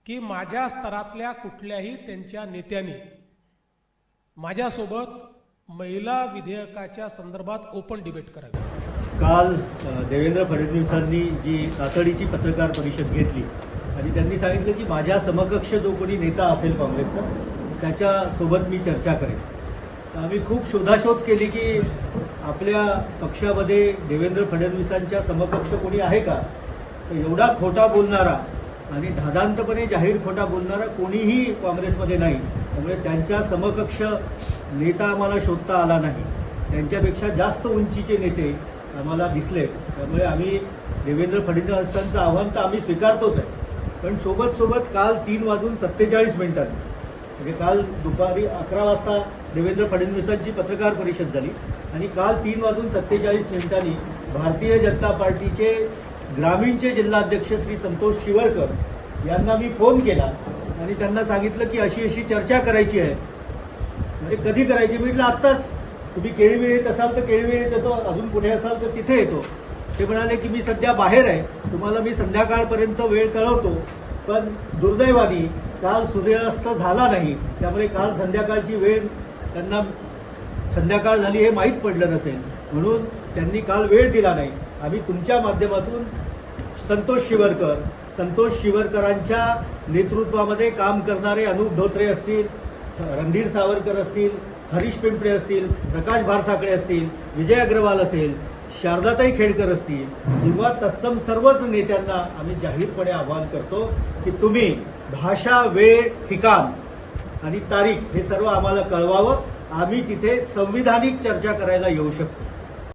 की माझ्या स्तरातल्या कुठल्याही त्यांच्या नेत्यांनी माझ्यासोबत महिला विधेयकाच्या संदर्भात ओपन डिबेट करावी। काल देवेंद्र फडणवीसांनी जी तातडीची पत्रकार परिषद घेतली आणि त्यांनी सांगितलं की माझ्या समकक्ष जो कोणी नेता असेल काँग्रेसचा त्याच्यासोबत मी चर्चा करेन। आम्ही खूप शोधाशोध केली की आपल्या पक्षामध्ये देवेंद्र फडणवीसांच्या समकक्ष कोणी आहे का, तर एवढा खोटा बोलणारा आणि धादांतपणे जाहीर खोटा बोलणारा कोणीही काँग्रेसमध्ये नाही। त्यामुळे त्यांच्या समकक्ष नेता आम्हाला शोधता आला नाही। त्यांच्यापेक्षा जास्त उंचीचे नेते आम्हाला दिसले। त्यामुळे आम्ही देवेंद्र फडणवीसांचं आव्हान तर आम्ही स्वीकारतोच आहे, पण सोबत काल 3:47 म्हणजे काल दुपारी 11 वाजता देवेंद्र फडणवीसांची पत्रकार परिषद झाली आणि काल 3:47 भारतीय जनता पार्टीचे ग्रामीणचे जिल्हाध्यक्ष श्री संतोष शिवरकर यांना मी फोन केला आणि त्यांना सांगितलं की अशी चर्चा करायची आहे। म्हणजे कधी करायची, म्हटलं आत्ताच। तुम्ही केळीवेळ येत असाल तर केळीवेळ येतो, अजून पुढे असाल तर तिथे येतो। ते म्हणाले की मी सध्या बाहेर आहे, तुम्हाला मी संध्याकाळपर्यंत वेळ कळवतो। पण दुर्दैवाने काल सूर्यास्त झाला नाही, त्यामुळे काल संध्याकाळची वेळ त्यांना संध्याकाळ झाली हे माहीत पडलं नसेल, म्हणून त्यांनी काल वेळ दिला नाही। आम्ही तुमच्या माध्यमातून संतोष शिवरकरांच्या नेतृत्वामध्ये काम करणारे अनूप धोत्रे असतील, रणधीर सावरकर असतील, हरीश पिंपळे असतील, प्रकाश भारसाकडे असतील, विजय अग्रवाल असेल, शारदाताई खेडकर असतील किंवा तत्सम सर्वच नेत्यांना आम्ही जाहीरपणे आवाहन करतो की तुम्ही भाषा, वेळ, ठिकाण आणि तारीख हे सर्व आम्हाला कळवावं। आम्ही तिथे संविधानिक चर्चा करायला येऊ शकतो।